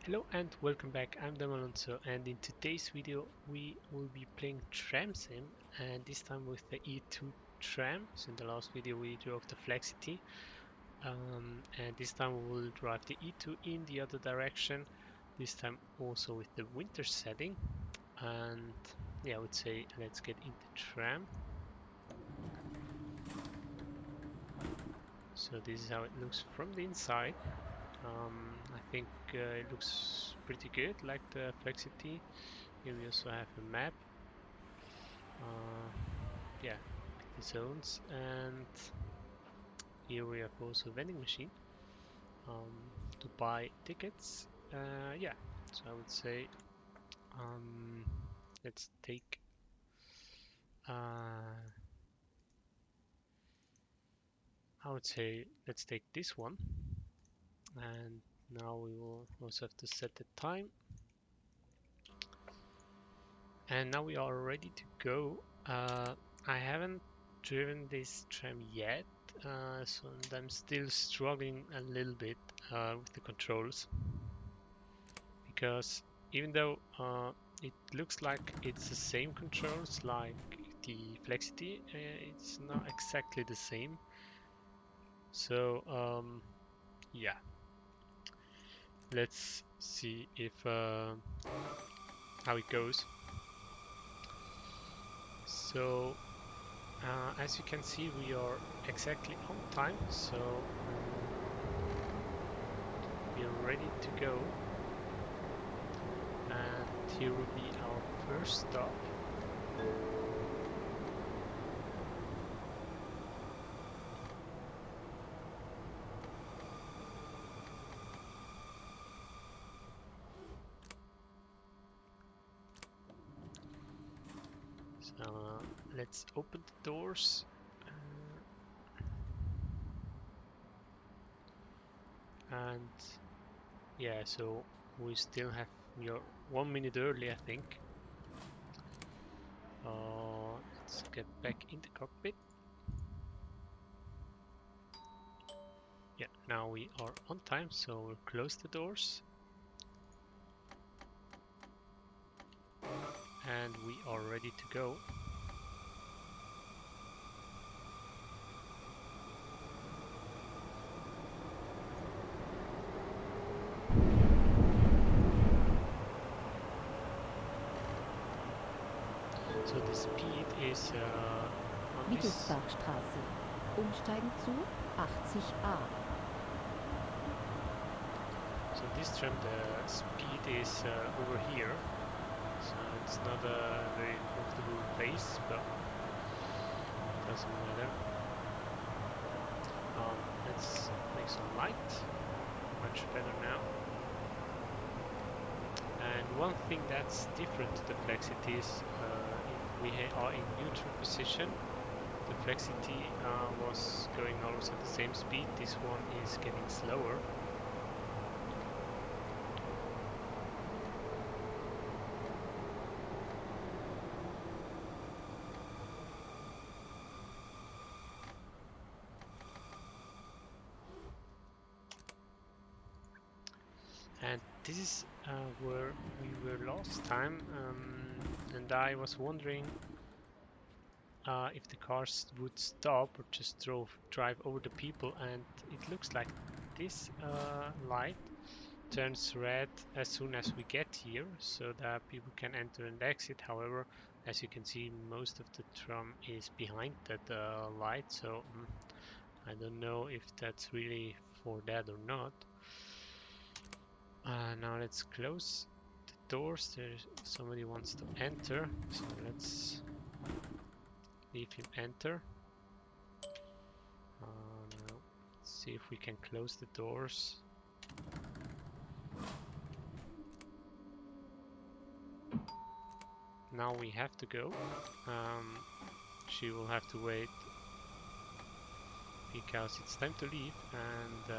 Hello and welcome back, I'm Alonso, and in today's video we will be playing TramSim, and this time with the E2 Tram. So in the last video we drove the Flexity, and this time we will drive the E2 in the other direction, this time also with the winter setting. And yeah, I would say let's get in the tram. So this is how it looks from the inside. I think it looks pretty good, like the Flexity. Here we also have a map. Yeah, the zones, and here we have also a vending machine to buy tickets. Yeah, so I would say let's take I would say let's take this one, and now we will also have to set the time. And now we are ready to go. I haven't driven this tram yet, so I'm still struggling a little bit with the controls, because even though it looks like it's the same controls like the Flexity, it's not exactly the same. So yeah, let's see if how it goes. So as you can see, we are exactly on time, so we are ready to go. And here will be our first stop. So let's open the doors. And yeah, so we still have, we are 1 minute early, I think. Let's get back in the cockpit. Yeah, now we are on time, so we'll close the doors. And we are ready to go. So the speed is on this. Wittelsbachstraße. Umsteigen zu 80a. So this tram, the speed is over here. So it's not a very comfortable pace, but doesn't matter. Let's make some light. Much better now. And one thing that's different to the Flexity is if we are in neutral position, the Flexity was going always at the same speed. This one is getting slower. And this is where we were last time, and I was wondering if the cars would stop or just drive over the people, and it looks like this light turns red as soon as we get here, so that people can enter and exit. However, as you can see, most of the tram is behind that light, so I don't know if that's really for that or not. Now let's close the doors. There's somebody wants to enter, so let's leave him enter. Now let's see if we can close the doors. Now we have to go. She will have to wait because it's time to leave, and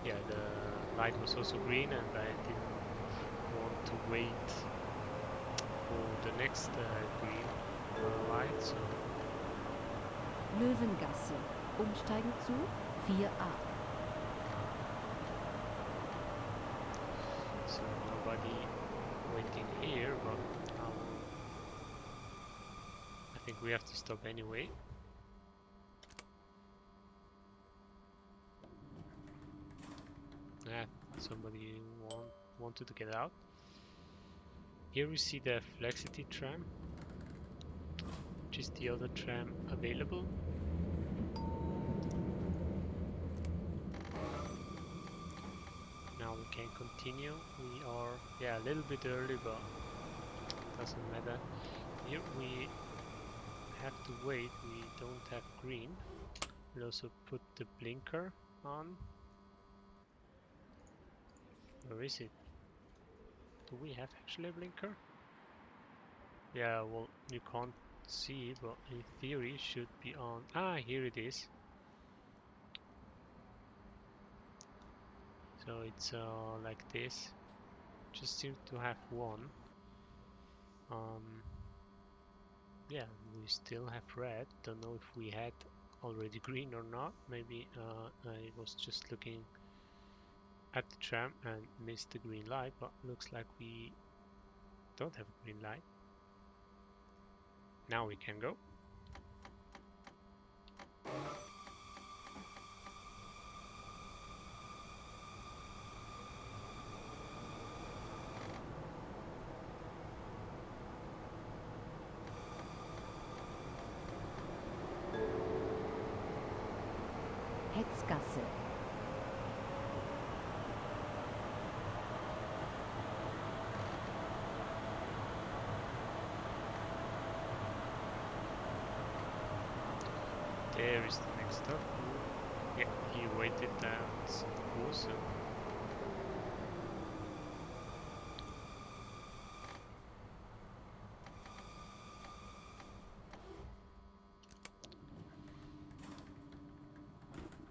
yeah, the light was also green, and I didn't want to wait for the next green light. So Löwengasse. Umsteigen zu 4a. think we have to stop anyway. Ah, somebody wanted to get out. Here we see the Flexity tram, which is the other tram available. Now we can continue. We are, yeah, a little bit early, but doesn't matter. Here we have to wait. We don't have green. We'll also put the blinker on. Where is it? Do we have actually a blinker? Yeah, well, you can't see, but in theory it should be on. Ah, here it is. So it's like this. Just seems to have one. Yeah, we still have red. Don't know if we had already green or not. Maybe I was just looking at the tram and missed the green light, but looks like we don't have a green light. Now we can go. Hetzgasse. There is the next stop. Yeah, he waited down. It's awesome.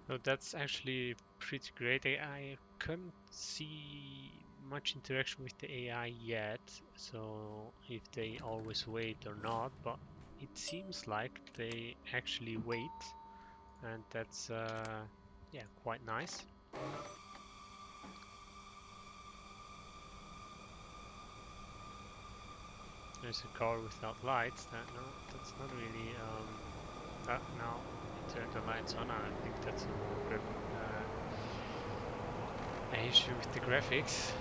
So that's actually pretty great. I couldn't see much interaction with the AI yet, so if they always wait or not, but it seems like they actually wait, and that's yeah, quite nice. There's a car without lights. That's not really. Now it turned the lights on. I think that's a more an issue with the graphics.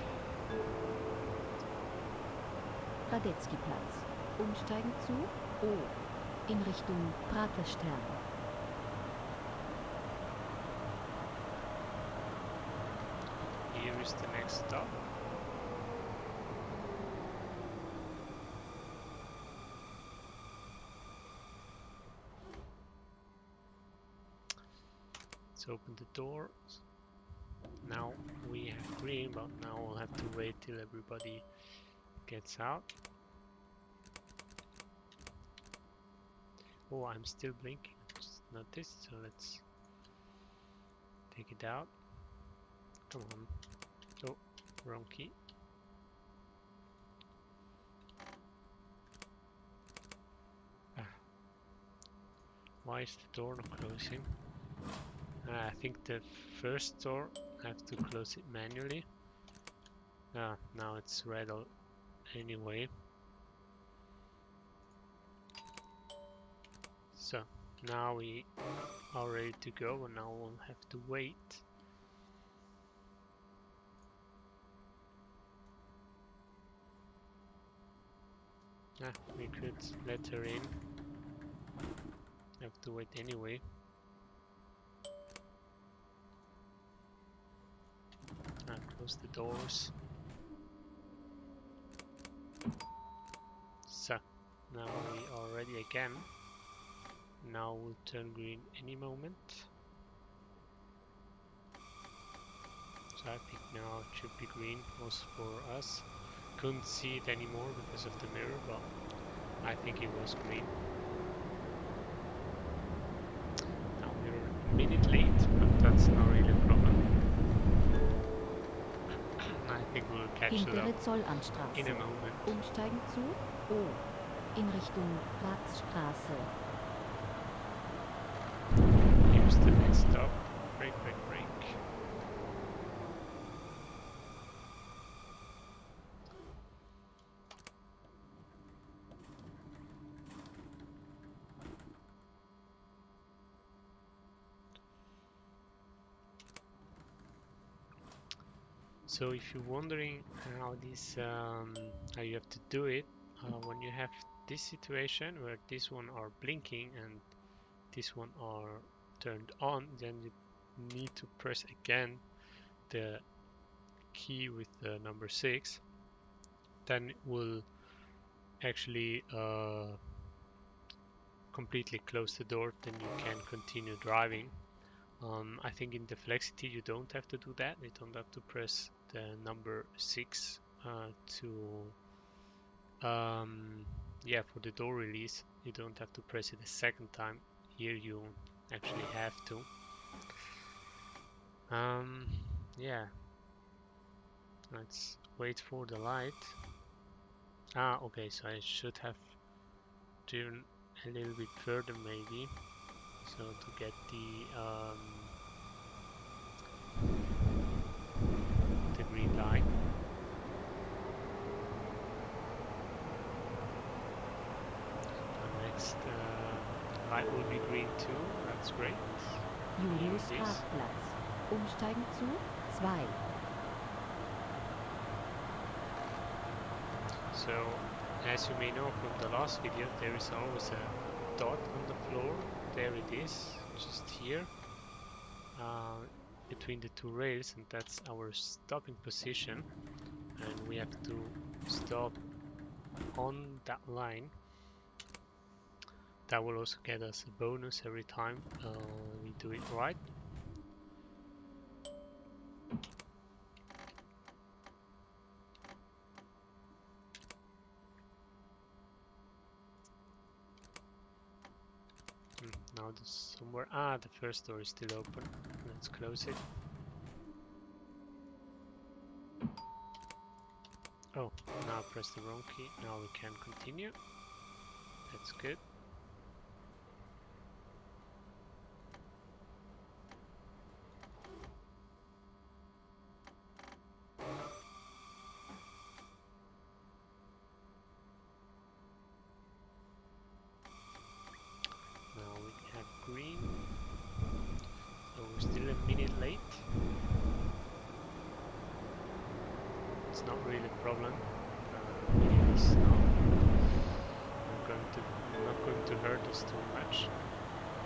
Radetzky-Platz. Umsteigen zu O in Richtung Praterstern. Here is the next stop. Let's open the door. Now we have green, but now we'll have to wait till everybody gets out. Oh, I'm still blinking. Just noticed, so let's take it out. Come on. Oh, wrong key. Why is the door not closing? I think the first door I have to close it manually. Now it's red anyway. So now we are ready to go, and now we'll have to wait. We could let her in. Have to wait anyway. Close the doors. So now we are ready again. Now we'll turn green any moment. So I think now it should be green also for us. Couldn't see it anymore because of the mirror, but I think it was green. Now we're a minute late, but that's not really a problem. I think we'll catch it Hintere up Zollernstraße. in a moment. Umsteigen zu O in Richtung Ratsstraße. Here's the next stop. Brake, brake, brake. So if you're wondering how this how you have to do it, when you have this situation where this one are blinking and this one are turned on, then you need to press again the key with the number 6. Then it will actually completely close the door, then you can continue driving. I think in the Flexity you don't have to do that. You don't have to press the number 6 yeah, for the door release. You don't have to press it a second time. Here you actually have to. Yeah, let's wait for the light. Okay, so I should have driven a little bit further maybe, so to get the green light. The next light will be green too. That's great. Julius Here it is. Parkplatz. Umsteigen zu 2. So, as you may know from the last video, there is always a dot on the floor. There it is, just here, between the two rails, and that's our stopping position. And we have to stop on that line. That will also get us a bonus every time we do it right. Now there's somewhere. The first door is still open. Let's close it. Oh, now I pressed the wrong key. Now we can continue. That's good. Now we have green. So we're still a minute late. It's not really a problem. It's not going to hurt us too much.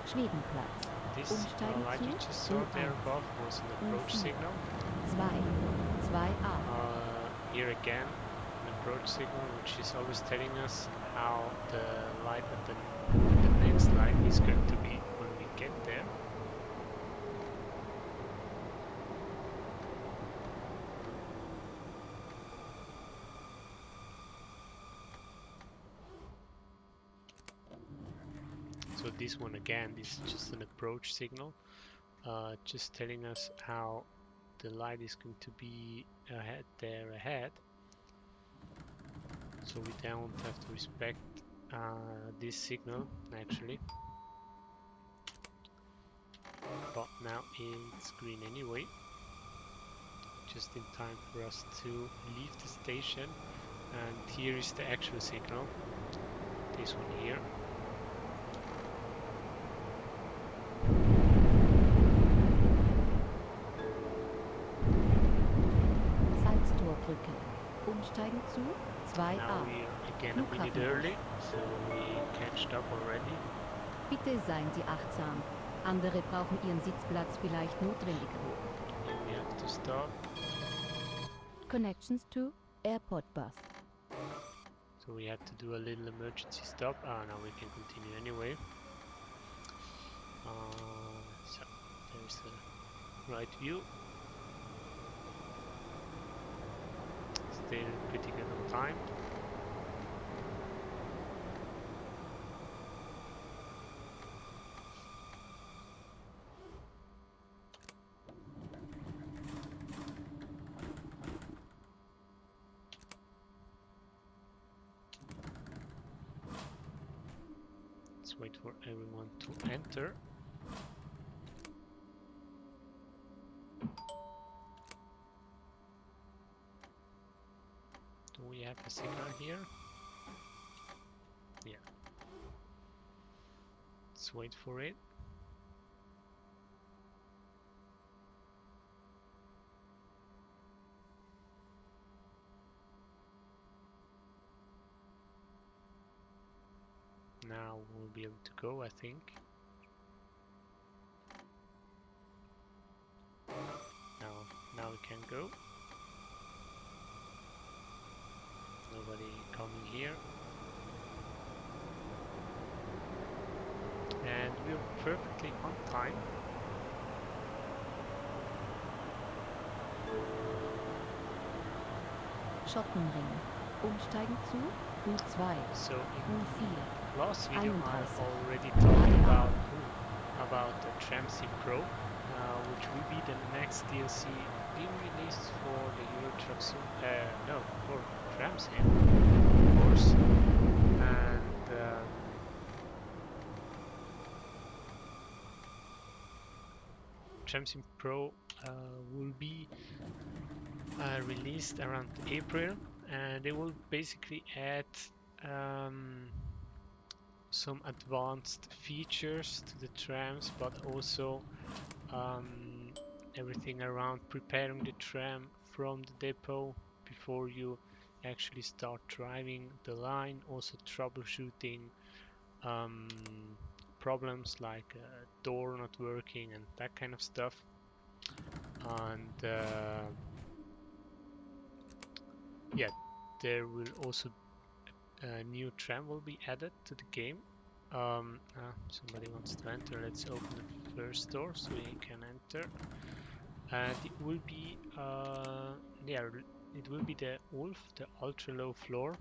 Schwedenplatz. This Umsteigen light you zu just saw there U1. above was an approach signal. 2. 2a. Here again, an approach signal, which is always telling us how the light at the next light is going to be when we get there. So this one again is just an approach signal, just telling us how the light is going to be ahead. So we don't have to respect this signal actually. But now it's green anyway. Just in time for us to leave the station. And here is the actual signal. This one here. Salztorbrücke. Umsteigen zu 2a. Now we're again a minute early, so we can stop already. Bitte seien Sie achtsam. Andere brauchen Ihren Sitzplatz vielleicht notwendiger. Here we have to stop. Connections to airport bus. So we have to do a little emergency stop. Now we can continue anyway. So there's the right view. Still pretty good on time. Let's wait for everyone to enter. Do we have a signal here? Yeah. Let's wait for it. now we'll be able to go, I think. Now we can go. Nobody coming here. And we're perfectly on time. Schottenring. Umsteigen zu U2. So U4. in last video I 31. already talked about the TramSim Pro, which will be the next DLC being released for the Euro Truck Sim. No, for TramSim, of course. And TramSim Pro will be released around April, and they will basically add some advanced features to the trams, but also everything around preparing the tram from the depot before you actually start driving the line, also troubleshooting problems like a door not working and that kind of stuff. And yeah, there will also a new tram will be added to the game. Somebody wants to enter. Let's open the first door so we can enter. And it will be it will be the Wolf, the ultra low floor,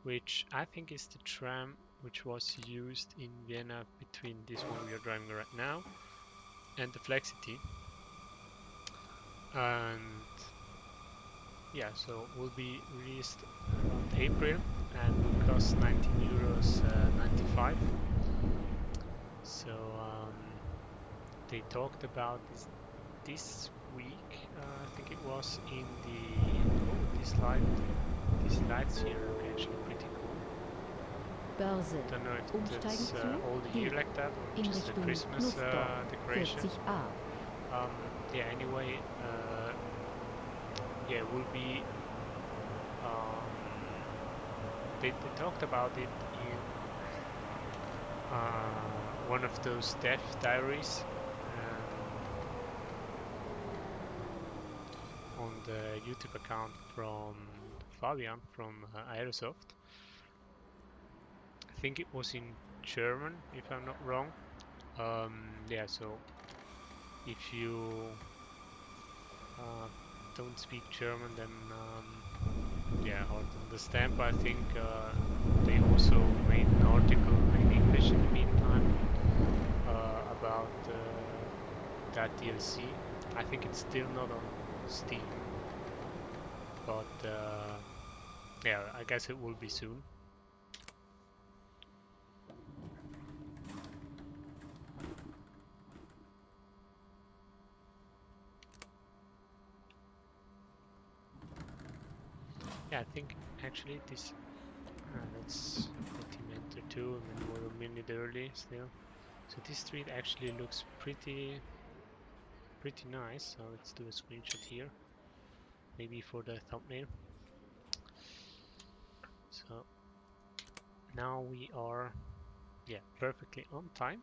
which I think is the tram which was used in Vienna between this one we are driving right now and the Flexity. And yeah, so it will be released around April and will cost 19 euros 95. So they talked about this week. I think it was in the these lights here look actually pretty cool. Börse. Don't know if Umsteigen it's zu all the year D. like that or In just a Richtung Christmas Nussdorf. decoration. 40a. Yeah, anyway, yeah, it will be they talked about it in one of those dev diaries on the YouTube account from Fabian from Aerosoft. I think it was in German, if I'm not wrong. Yeah, so if you don't speak German, then yeah, hard to understand. But I think they also made an article in English in the meantime about that DLC. I think it's still not on Steam, but yeah, I guess it will be soon. Yeah, I think actually this let's let him enter too. I mean, we're a minute early still. So this street actually looks pretty nice. So let's do a screenshot here, maybe for the thumbnail. So now we are, yeah, perfectly on time.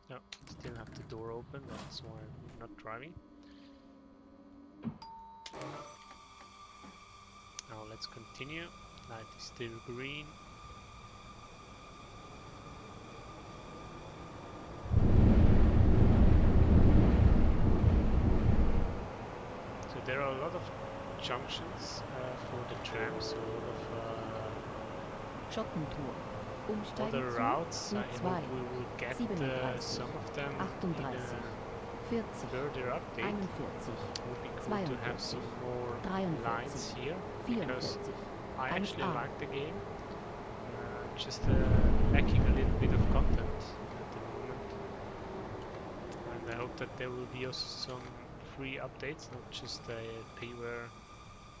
No, still have the door open. That's why we're not driving. Now let's continue. Light is still green. So there are a lot of junctions for the trams, a lot of Schottentour. Umsteigen other zu routes. I U2. hope we will get 37. some of them 38. 40. further update. 41. It would be cool to have some more 43, lines here, because 44. I actually 1A. like the game. Just lacking a little bit of content at the moment. And I hope that there will be also some free updates, not just payware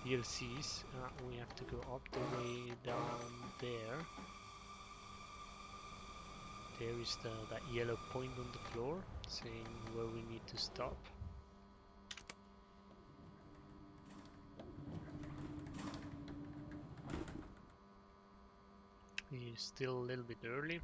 DLCs. We have to go up the way down there. There is that yellow point on the floor saying where we need to stop. We're still a little bit early.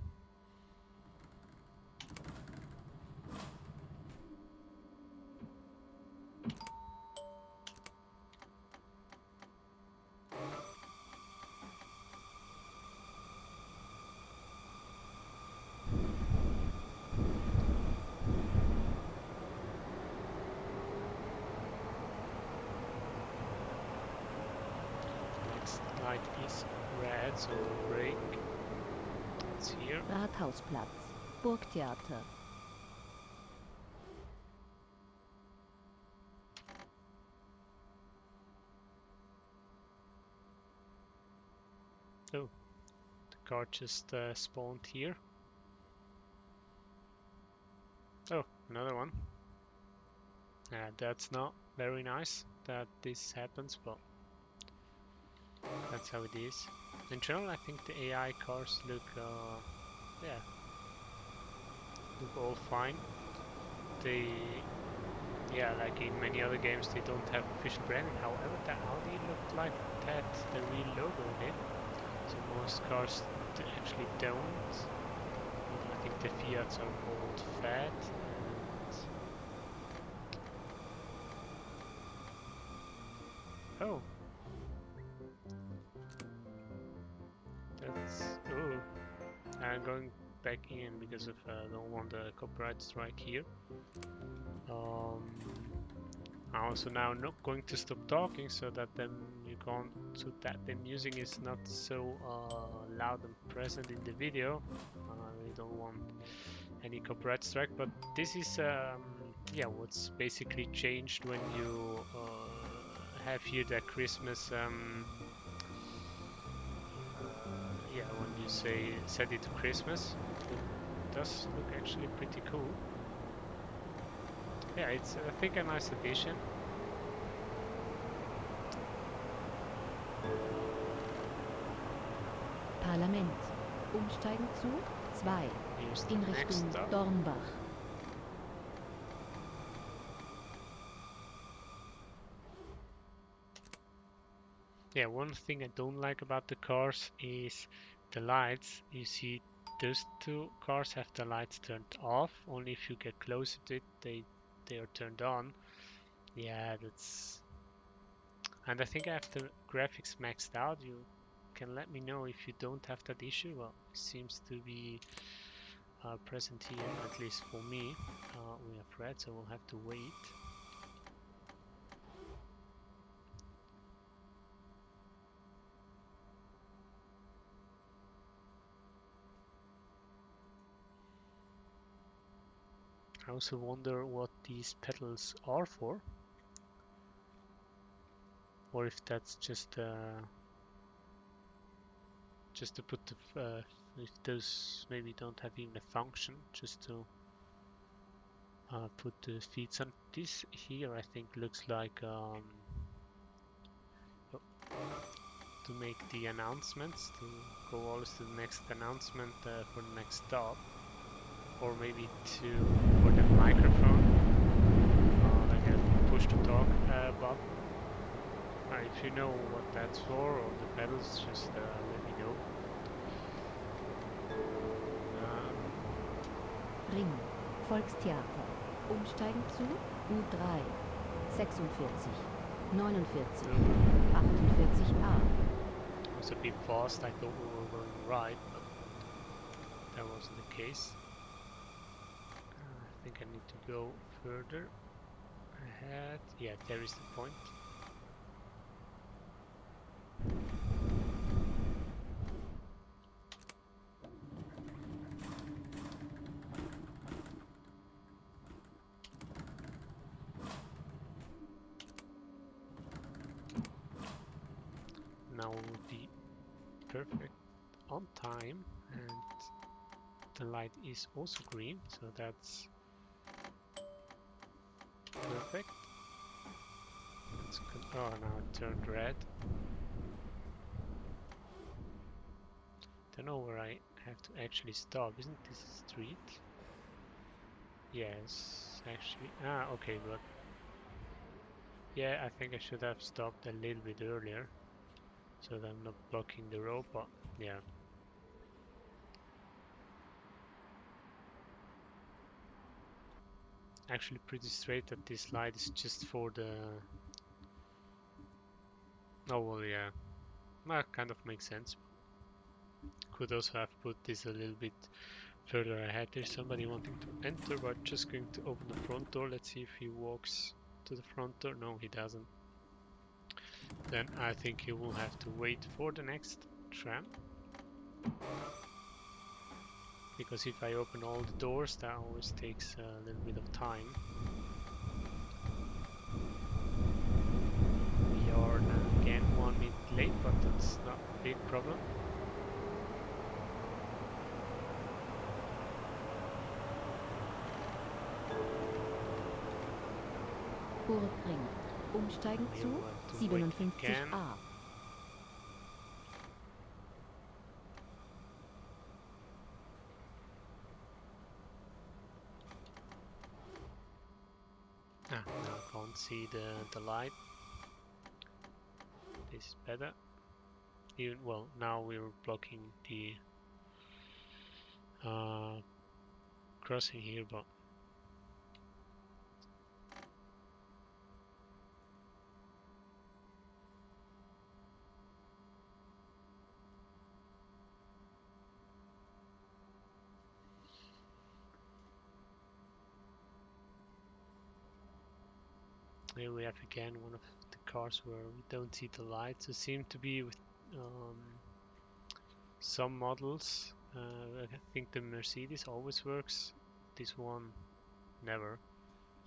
Next light is red, so brake. It's here. Rathausplatz, Burgtheater. Oh, the car just spawned here. Oh, another one. That's not very nice that this happens, but that's how it is. In general, I think the AI cars look, yeah, look all fine. They, yeah, like in many other games, they don't have official branding. However, the Audi looked like that, the real logo in it. So most cars actually don't. I think the Fiats are called Fat. Oh, that's I'm going back in because of I don't want a copyright strike here. I'm also now not going to stop talking so that then you can't, so that the music is not so loud and present in the video. We don't want any copyright strike, but this is yeah, what's basically changed when you have here the Christmas yeah, when you set it to Christmas. It does look actually pretty cool. Yeah, it's I think a nice addition. Parlament. Umsteigen zu 2 Here's the in next Richtung stop. Dornbach. Yeah, one thing I don't like about the cars is the lights. You see, those two cars have the lights turned off. Only if you get closer to it, they are turned on. Yeah, that's. And I think I have the graphics maxed out. You can let me know if you don't have that issue. Well, it seems to be present here, at least for me. We have red, so we'll have to wait. I also wonder what these pedals are for, or if that's just to put the if those maybe don't have even a function, just to put the feeds on. This here I think looks like to make the announcements, to go always to the next announcement for the next stop, or maybe for the microphone, like a push to talk button. If you know what that's for, or the pedals, just let me know. Ring. Volkstheater. Umsteigen zu U3. 46. 49. 48a. It was a bit fast. I thought we were going right, but that wasn't the case. I think I need to go further ahead. Yeah, there is the point. Now will be perfect on time, and the light is also green, so that's perfect. That's good. Oh, now it turned red. Don't know where I have to actually stop. Isn't this a street? Yes, actually. Ah, okay, but yeah, I think I should have stopped a little bit earlier, so that I'm not blocking the road, but yeah. actually pretty straight that this light is just for the... Oh well, yeah, that kind of makes sense. Could also have put this a little bit further ahead. There's somebody wanting to enter, but just going to open the front door. Let's see if he walks to the front door. No, he doesn't. Then I think he will have to wait for the next tram. Because if I open all the doors, that always takes a little bit of time. We are now again 1 minute late, but that's not a big problem. Burgring. Umsteigen We zu will have to wait again. 57a. Now I can't see the light. This is better. Even, well, now we're blocking the crossing here, but here we have again one of the cars where we don't see the lights. It seems to be with some models. I think the Mercedes always works. This one never.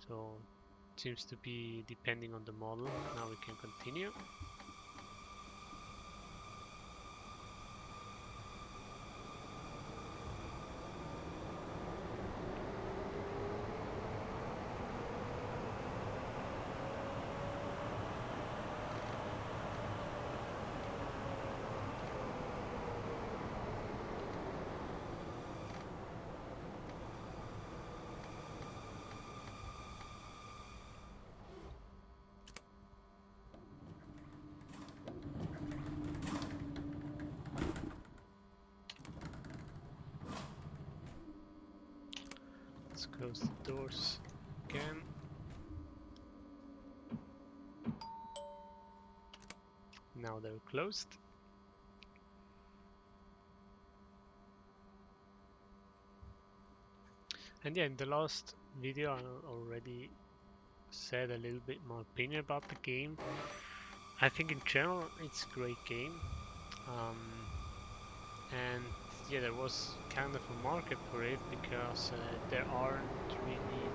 So it seems to be depending on the model. Now we can continue. Let's close the doors again. Now they're closed. And yeah, in the last video I already said a little bit my opinion about the game. I think in general it's a great game. And yeah, there was kind of a market for it because there aren't really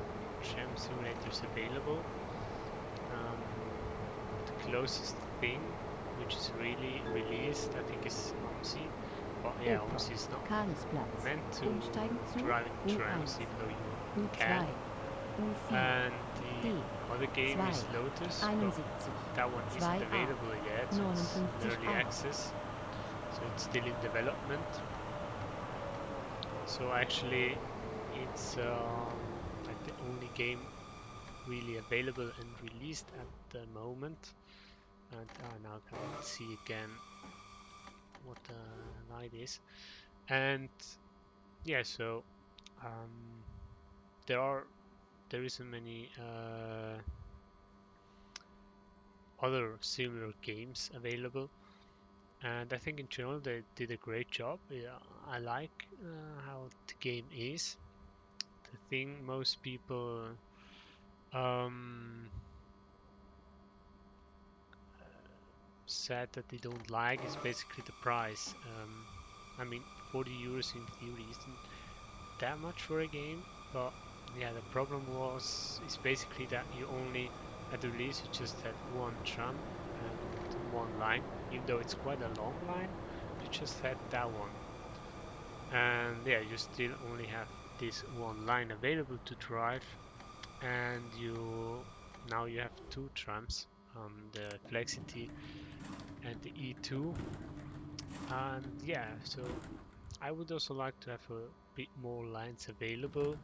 tram simulators available. The closest thing which is really released, I think, is OMSI. But yeah, OMSI is not Karlsplatz. meant to Umsteigen zu drive in trams, U1. even though you U2. can. U4. And D. the other game is Lotus, but 71. that one isn't 2a. available yet, so it's in early 59a. access. So it's still in development. So actually it's like the only game really available and released at the moment. And now I can see again what the light is. And yeah, so there isn't many other similar games available. And I think in general they did a great job. Yeah, I like how the game is. The thing most people said that they don't like is basically the price. I mean, 40 euros in theory isn't that much for a game, but yeah, the problem is basically that you only at the release you just had one tram and one line, even though it's quite a long line. You just had that one, and yeah, you still only have this one line available to drive, and now you have two trams, the Flexity and the E2. And yeah, so I would also like to have a bit more lines available.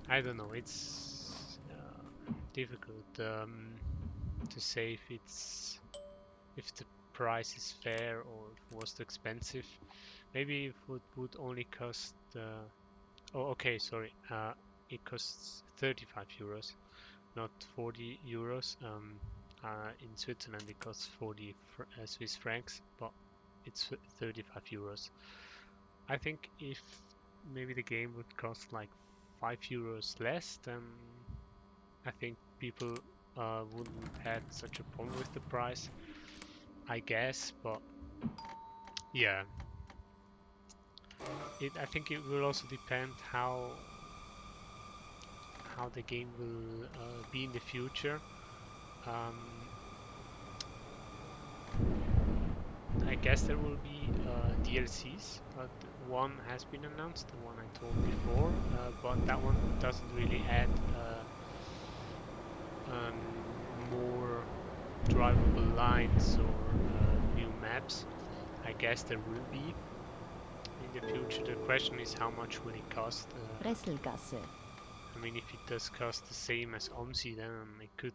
I don't know, it's difficult to say if the price is fair or if it was too expensive. Maybe if it would only cost oh okay, sorry, it costs 35 euros, not 40 euros. In Switzerland it costs 40 Swiss francs, but it's 35 euros. I think if maybe the game would cost like 5 euros less, then I think people wouldn't have such a problem with the price, I guess. But yeah, I think it will also depend how the game will be in the future. I guess there will be DLCs, but one has been announced, the one I told before, but that one doesn't really add more drivable lines or new maps. I guess there will be in the future. The question is how much will it cost? Bresselgasse. I mean, if it does cost the same as OMSI, then it could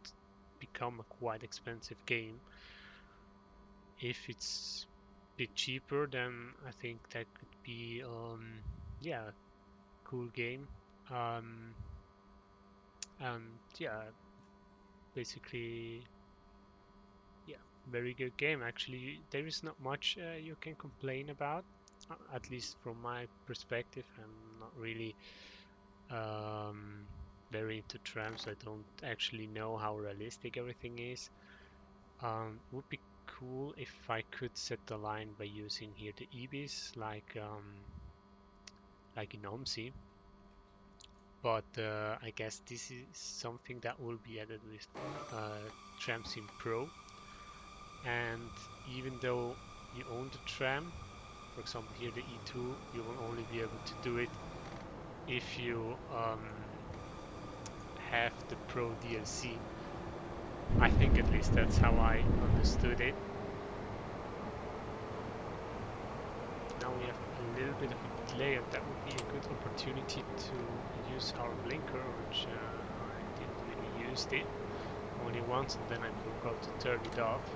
become a quite expensive game. If it's a bit cheaper, then I think that could be yeah, a cool game. And yeah, basically, yeah, very good game. Actually, there is not much you can complain about, at least from my perspective. I'm not really very into trams. I don't actually know how realistic everything is. Would be cool if I could set the line by using here the EBs like in OMSI, but I guess this is something that will be added with TramSim Pro. And even though you own the tram, for example here the E2, you will only be able to do it if you have the Pro DLC. I think at least that's how I understood it. Now we have a little bit of a delay, and that would be a good opportunity to use our blinker, which I didn't really use it only once, and then I forgot to turn it off.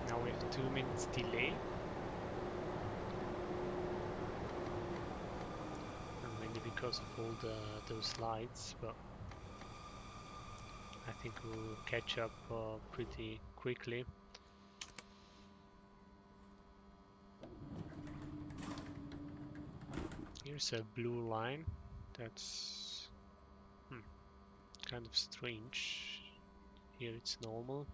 Now we have 2 minutes delay. And mainly because of all those lights, but I think we'll catch up pretty quickly. Here's a blue line. That's kind of strange. Here it's normal.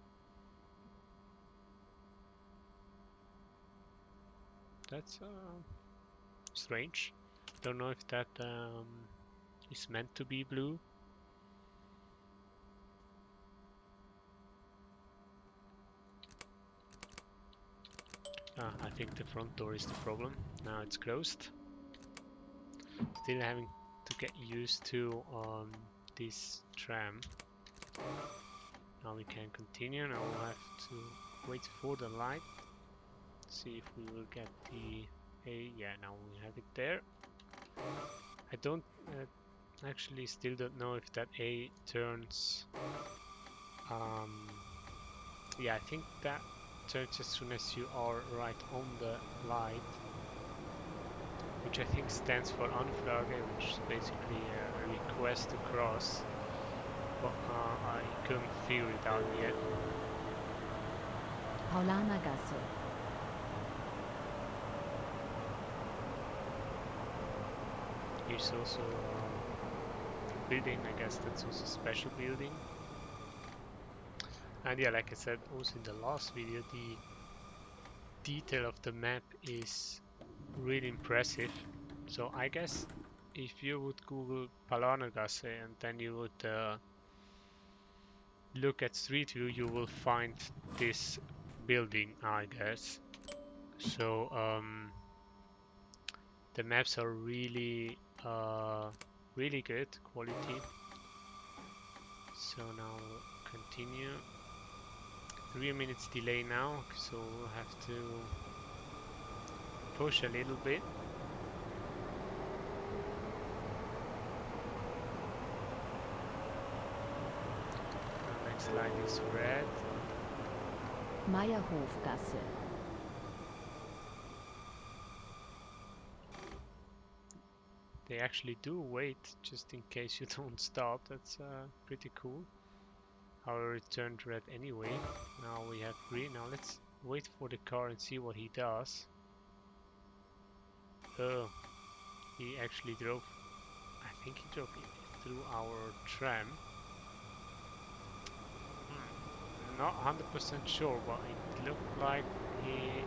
That's strange. Don't know if that is meant to be blue. I think the front door is the problem. Now it's closed. Still having to get used to this tram. Now we can continue. Now we'll have to wait for the light. See if we will get the A. Yeah, now we have it there. I don't actually still don't know if that A turns. Yeah, I think that turns as soon as you are right on the light, which I think stands for Anfrage, which is basically a request to cross, but I couldn't figure it out yet. Paulanergasse. Here's also a building, I guess that's also a special building. And yeah, like I said also in the last video, the detail of the map is really impressive. So I guess if you would Google Paulanergasse and then you would look at Street View, you will find this building, I guess. So the maps are really really good quality. So now we'll continue. 3 minutes delay now, so we'll have to push a little bit. The next line is red. Meierhofgasse. They actually do wait just in case you don't stop. That's pretty cool. However, it turned red anyway. Now we have green. Now let's wait for the car and see what he does. Oh, he actually drove. I think he drove through our tram. Not 100% sure, but it looked like he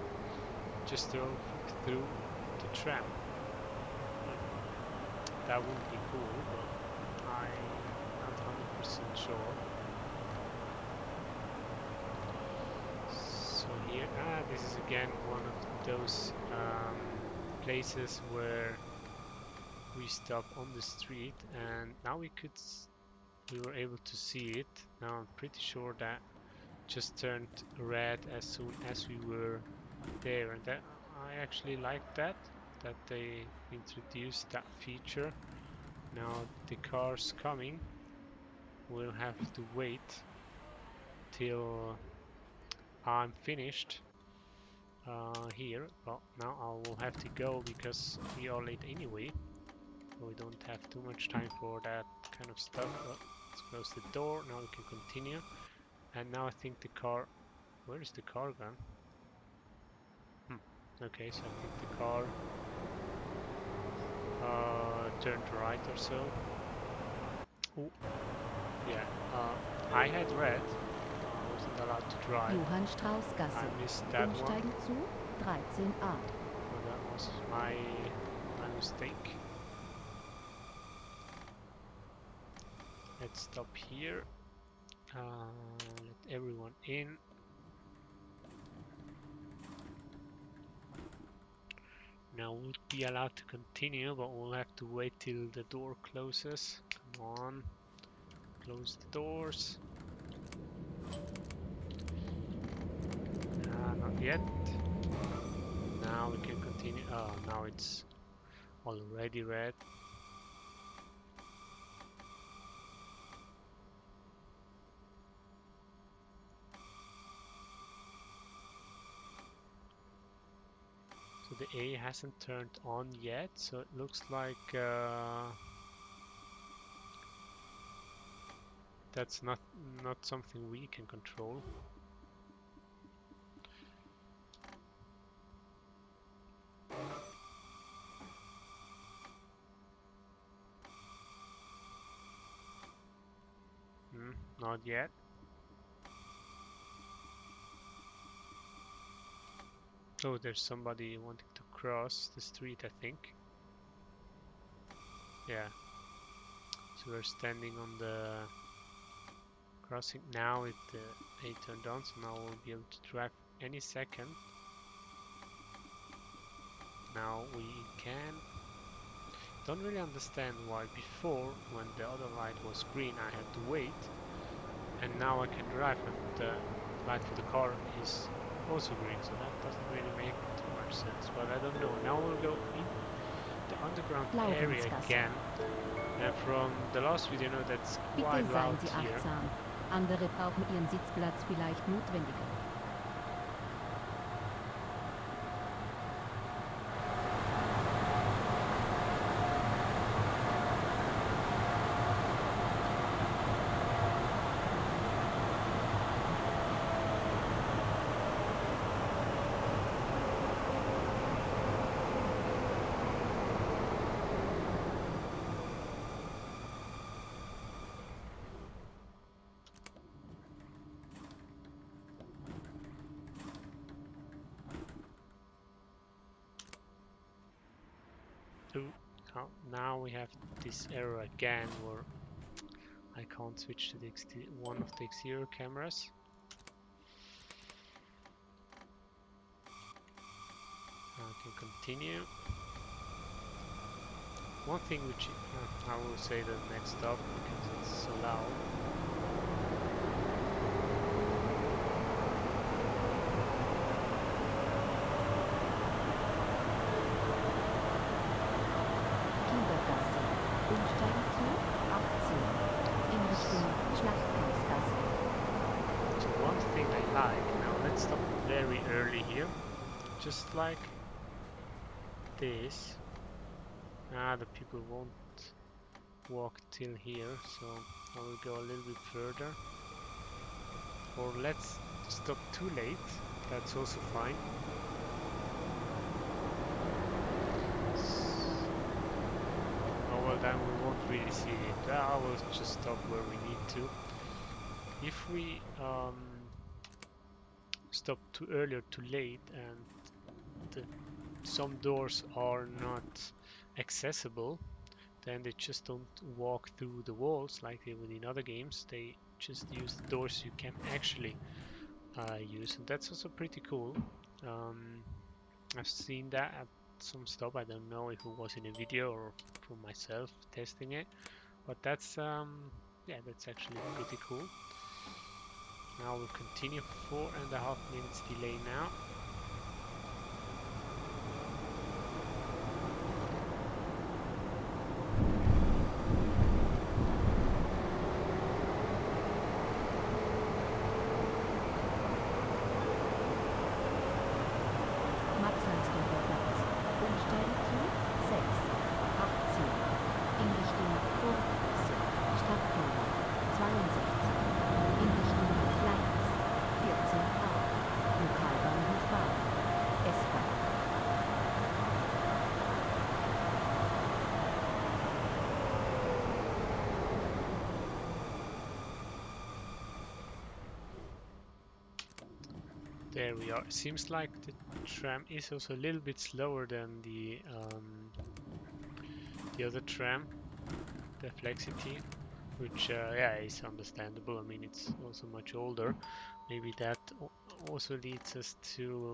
just drove through the tram. That would be cool, but I'm not 100% sure. So here, this is again one of those places where we stop on the street, and now we were able to see it. Now I'm pretty sure that just turned red as soon as we were there, and that I actually like that they introduced that feature. Now the cars coming will have to wait till I'm finished here, but now I will have to go because we are late anyway. We don't have too much time for that kind of stuff. But let's close the door. Now we can continue. And now I think the car... Where is the car gone? Okay, so I think the car turned right or so. Ooh. Yeah, I had red. I wasn't allowed to drive. Johannstrausgasse. I missed that one. Umsteigen zu 13a. So that was my mistake. Let's stop here. Let everyone in. Now we'll be allowed to continue, but we'll have to wait till the door closes. Come on, close the doors. Not yet. Now we can continue. Oh, now it's already red. So the A hasn't turned on yet, so it looks like that's not something we can control. Not yet. Oh, there's somebody wanting to cross the street, I think. Yeah. So we're standing on the crossing now with the A turned on, so now we'll be able to drive any second. Now we can... Don't really understand why before, when the other light was green, I had to wait. And now I can drive and the light for the car is also green, so that doesn't really make too much sense, but I don't know. Now we'll go in the underground area again, and from the last video, you know, that's quite loud here. Andere brauchen ihren Sitzplatz vielleicht notwendiger. Now we have this error again where I can't switch to the one of the exterior cameras. I can continue. One thing which I will say the next stop because it's so loud. So one thing I like, now let's stop very early here, just like this. The people won't walk till here, so I will go a little bit further. Or let's stop too late, that's also fine. Oh well, then we won't really see it. I will just stop where we need to. If we stop too early or too late and some doors are not accessible, then they just don't walk through the walls like they would in other games. They just use the doors you can actually use, and that's also pretty cool. I've seen that at some stop. I don't know if it was in a video or from myself testing it, but that's yeah, that's actually pretty cool. Now we'll continue 4.5 minutes delay now. There we are. Seems like the tram is also a little bit slower than the other tram, the Flexity, which yeah, is understandable. I mean, it's also much older. Maybe that also leads us to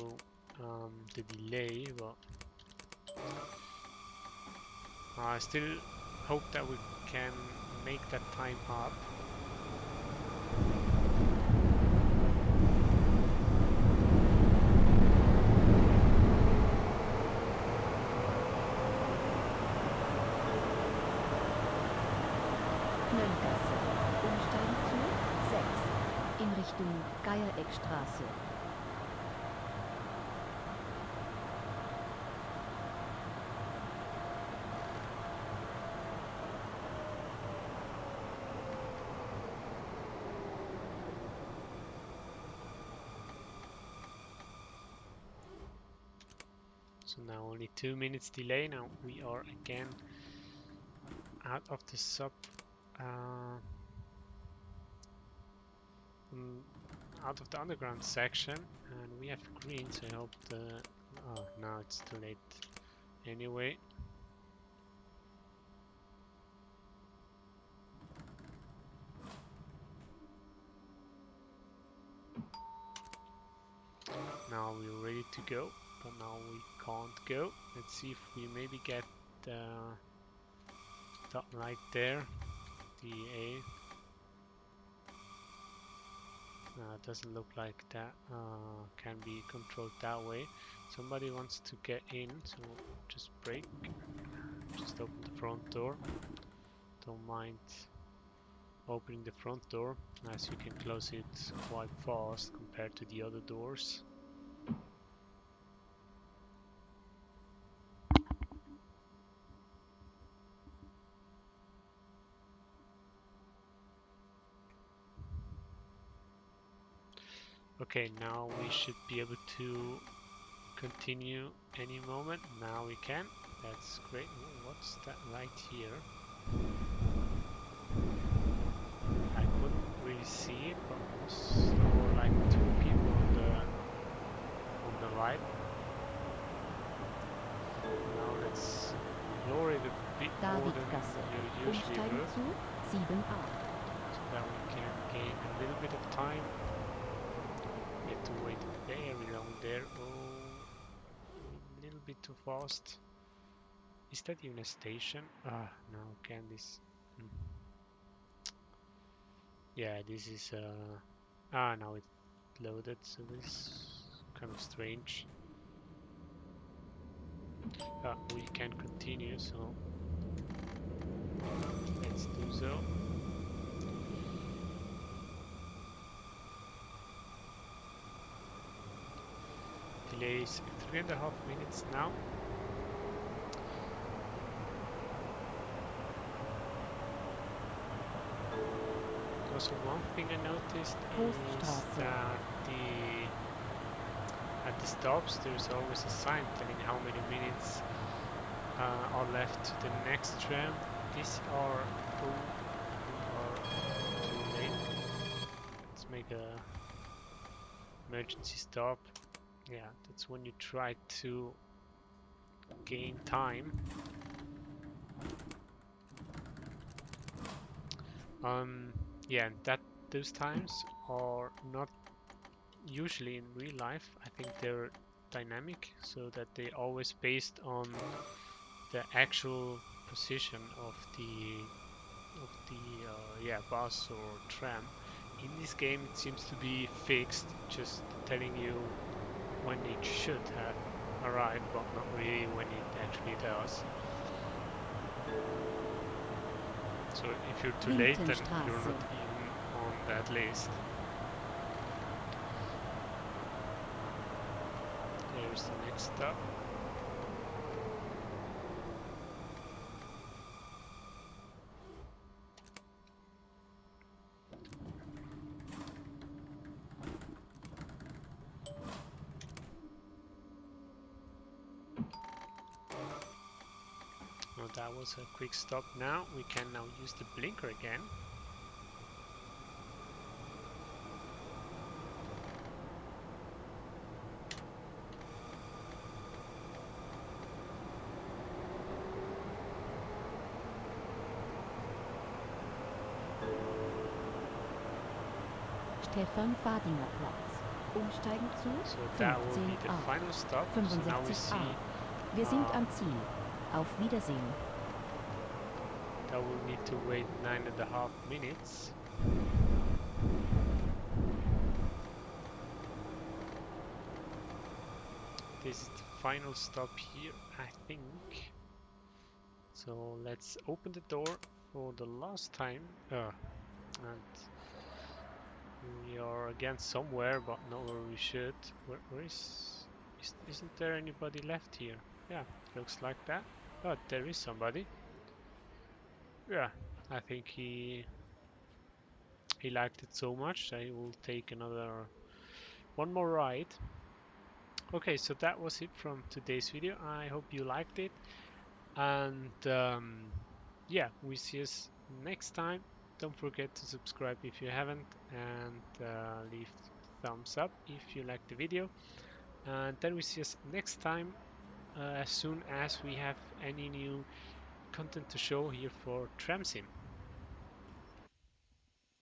the delay, but I still hope that we can make that time up. Geiereckstraße. So now only 2 minutes delay. Now we are again out of the sub out of the underground section, and we have green, so I hope the oh, now it's too late anyway. Now we're ready to go, but now we can't go. Let's see if we maybe get that light there, the A. It doesn't look like that can be controlled that way. Somebody wants to get in, so just brake. Just open the front door. Don't mind opening the front door, as you can close it quite fast compared to the other doors. Okay, now we should be able to continue any moment. Now we can. That's great. What's that light here? I couldn't really see it, but it was more like 2 people on the right. Now let's lower it a bit more than you usually would, so that we can gain a little bit of time. We have to wait very long there. Oh, a little bit too fast. Is that even a station? Ah, no, can this... Yeah, this is... now it loaded, so this is kind of strange. We can continue, so let's do so. Delay is 3.5 minutes now. also one thing I noticed is Poststraße. that at the stops there's always a sign telling how many minutes are left to the next tram. This are we are too late. Let's make a emergency stop. Yeah, that's when you try to gain time. Yeah, those times are not usually in real life. I think they're dynamic, so that they always based on the actual position of the bus or tram. In this game, it seems to be fixed, just telling you when it should have arrived, but not really when it actually does. So if you're too late, then you're not even on that list. Here's the next stop. Oh, that was a quick stop. Now we can now use the blinker again. Stefan-Fadinger-Platz. Umsteigen zu So that will be the 15a. final stop. So now we see 65a. Wir sind am Ziel. Auf Wiedersehen. that we'll need to wait 9.5 minutes. This is the final stop here, I think. So let's open the door for the last time. And we are again somewhere, but not where we should. Where isn't there anybody left here? Yeah, looks like that. Oh, there is somebody. Yeah, I think he liked it so much that he will take one more ride. Okay, so that was it from today's video. I hope you liked it, and yeah, we see us next time. Don't forget to subscribe if you haven't, and leave thumbs up if you like the video. And then we see us next time, as soon as we have any new content to show here for TramSim.